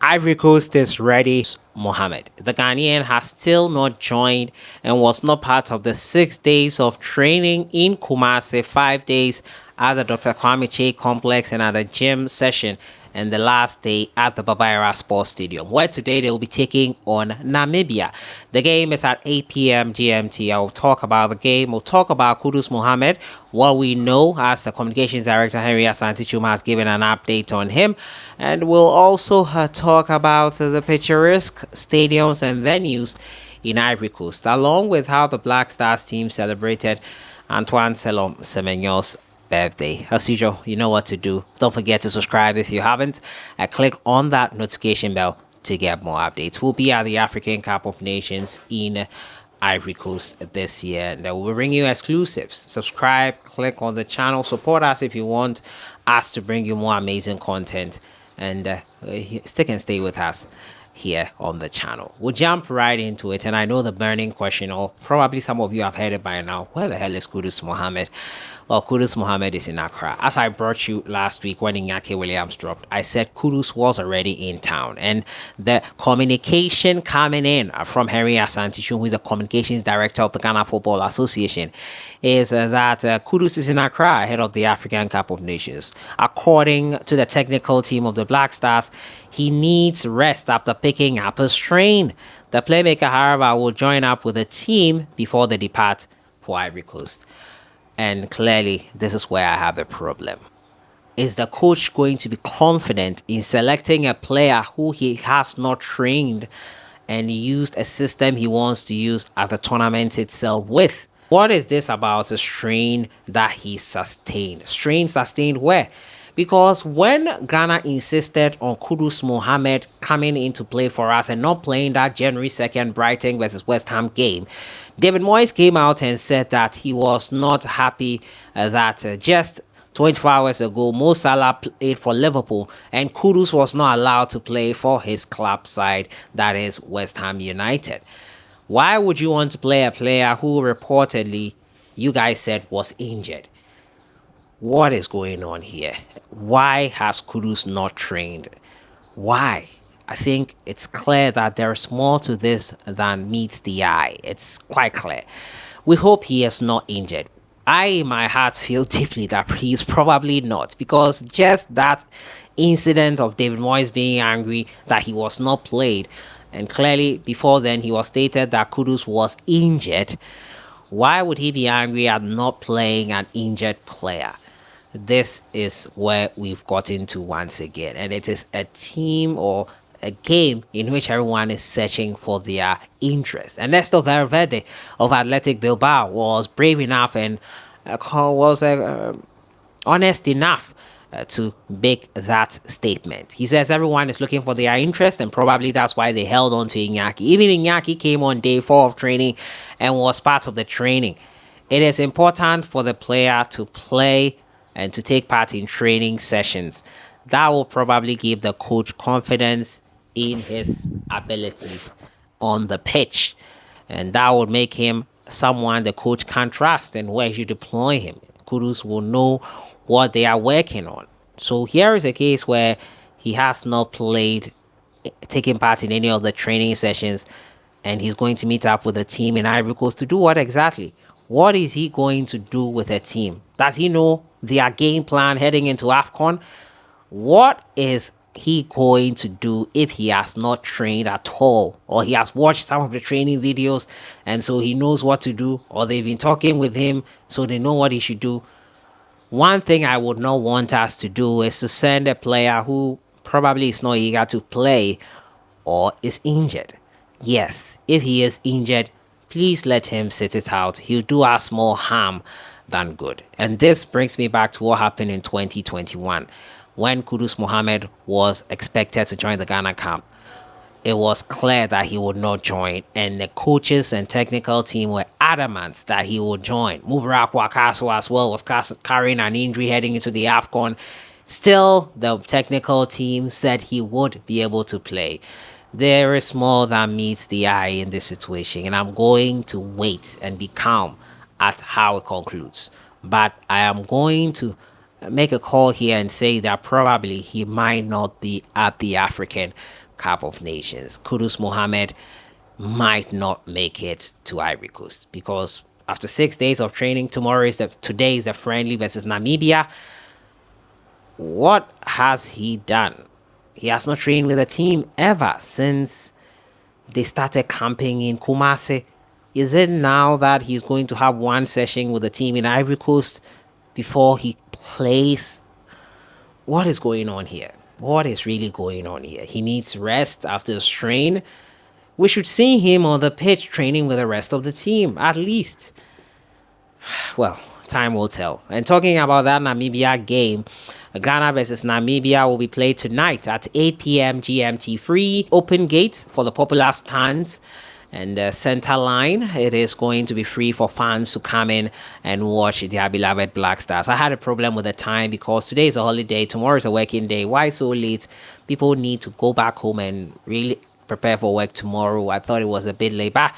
Ivory Coast is ready. Mohammed. The Ghanaian has still not joined and was not part of the 6 days of training in Kumasi, 5 days at the Dr. Kwame Che complex and at a gym session, and the last day at the Babaira Sports Stadium, where today they will be taking on Namibia. The game is at 8 p.m. GMT. I will talk about the game. We'll talk about Kudus Mohammed, what we know as the communications director Henry Asante Chuma has given an update on him. And we'll also talk about the picturesque stadiums and venues in Ivory Coast, along with how the Black Stars team celebrated Antoine Selom Semenyo's birthday. As usual, you know what to do. Don't forget to subscribe if you haven't. Click on that notification bell to get more updates. We'll be at the African Cup of Nations in Ivory Coast this year, and we'll bring you exclusives. Subscribe, click on the channel, support us if you want us to bring you more amazing content, and stick and stay with us here on the channel. We'll jump right into it, and I know the burning question, or probably some of you have heard it by now: where the hell is Kudus Mohammed? Well, Kudus Mohammed is in Accra. As I brought you last week when Iñaki Williams dropped, I said Kudus was already in town. And the communication coming in from Henry Asante, who is the communications director of the Ghana Football Association, is that Kudus is in Accra ahead of the African Cup of Nations. According to the technical team of the Black Stars, he needs rest after picking up a strain. The playmaker, however, will join up with the team before they depart for Ivory Coast. And clearly, this is where I have a problem. Is the coach going to be confident in selecting a player who he has not trained and used a system he wants to use at the tournament itself with? What is this about a strain that he sustained? Strain sustained where? Because when Ghana insisted on Kudus Mohammed coming into play for us and not playing that January 2nd Brighton versus West Ham game, David Moyes came out and said that he was not happy that just 24 hours ago, Mo Salah played for Liverpool and Kudus was not allowed to play for his club side, that is West Ham United. Why would you want to play a player who reportedly, you guys said, was injured? What is going on here? Why has Kudus not trained? Why? I think it's clear that there's more to this than meets the eye. It's quite clear. We hope he is not injured. I, in my heart, feel deeply that he's probably not, because just that incident of David Moyes being angry that he was not played, and clearly before then he was stated that Kudus was injured. Why would he be angry at not playing an injured player? This is where we've got into once again, and it is a team or a game in which everyone is searching for their interest. And Ernesto Valverde of Athletic Bilbao was brave enough and was honest enough to make that statement. He says everyone is looking for their interest, and probably that's why they held on to Iñaki. Even Iñaki came on day 4 of training and was part of the training. It is important for the player to play and to take part in training sessions. That will probably give the coach confidence in his abilities on the pitch, and that will make him someone the coach can trust and where you deploy him. Kudus will know what they are working on. So here is a case where he has not played, taking part in any of the training sessions, and he's going to meet up with the team in Ivory Coast to do what exactly? What is he going to do with a team? Does he know their game plan heading into Afcon? What is he going to do if he has not trained at all, or he has watched some of the training videos and so he knows what to do, or they've been talking with him so they know what he should do? One thing I would not want us to do is to send a player who probably is not eager to play or is injured. Yes, if he is injured, please let him sit it out. He'll do us more harm than good. And this brings me back to what happened in 2021 when Kudus Mohammed was expected to join the Ghana camp. It was clear that he would not join, and the coaches and technical team were adamant that he would join. Mubarak Wakaso as well was carrying an injury heading into the Afcon. Still, the technical team said he would be able to play. There is more than meets the eye in this situation, and I'm going to wait and be calm at how it concludes. But I am going to make a call here and say that probably he might not be at the African Cup of Nations. Kudus Mohammed might not make it to Ivory Coast because after 6 days of training, today is the friendly versus Namibia. What has he done? He has not trained with the team ever since they started camping in Kumasi. Is it now that he's going to have one session with the team in Ivory Coast before he plays? What is going on here? What is really going on here? He needs rest after a strain. We should see him on the pitch training with the rest of the team, at least. Well, time will tell. And talking about that Namibia game, Ghana versus Namibia will be played tonight at 8 p.m. GMT. Free open gate for the popular stands and center line. It is going to be free for fans to come in and watch their beloved Black Stars. I had a problem with the time because today is a holiday, tomorrow is a working day. Why so late? People need to go back home and really prepare for work tomorrow. I thought it was a bit late, but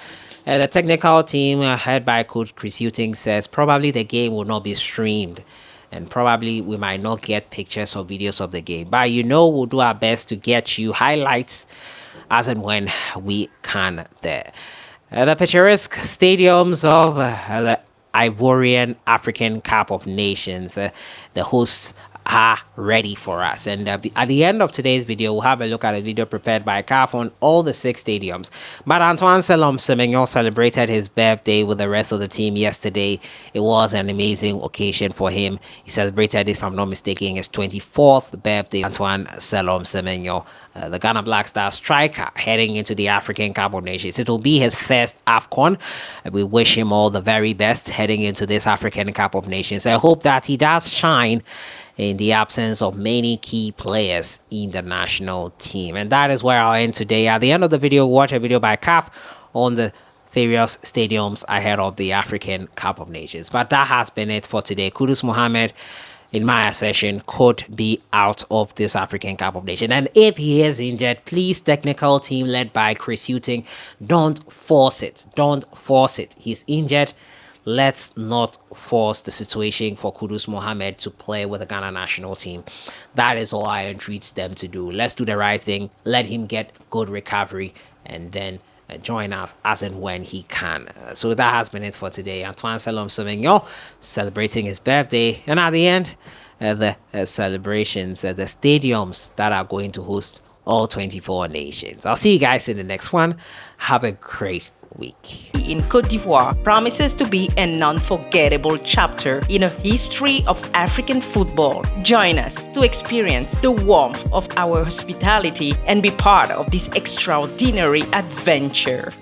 the technical team head by Coach Chris Huting says probably the game will not be streamed and probably we might not get pictures or videos of the game, but we'll do our best to get you highlights as and when we can there. The picturesque stadiums of the Ivorian African Cup of Nations, the hosts are ready for us, and at the end of today's video we'll have a look at a video prepared by CAF on all the 6 stadiums. But Antoine Semenyo celebrated his birthday with the rest of the team yesterday. It was an amazing occasion for him. He celebrated, if I'm not mistaken, his 24th birthday. Antoine Semenyo, the Ghana Black Stars striker, heading into the African Cup of Nations. It will be his first Afcon. We wish him all the very best heading into this African Cup of Nations. I hope that he does shine in the absence of many key players in the national team. And that is where I'll end today. At the end of the video, watch a video by CAF on the various stadiums ahead of the African Cup of Nations. But that has been it for today. Kudus Mohammed, in my assessment, could be out of this African Cup of Nations. And if he is injured, please, technical team led by Chris Huting, don't force it. Don't force it. He's injured. Let's not force the situation for Kudus Mohammed to play with the Ghana national team. That is all I entreat them to do. Let's do the right thing. Let him get good recovery and then join us as and when he can. So that has been it for today. Antoine Semenyo celebrating his birthday. And at the end, the celebrations at the stadiums that are going to host all 24 nations. I'll see you guys in the next one. Have a great week. In Cote d'Ivoire promises to be an unforgettable chapter in a history of African football. Join us to experience the warmth of our hospitality and be part of this extraordinary adventure.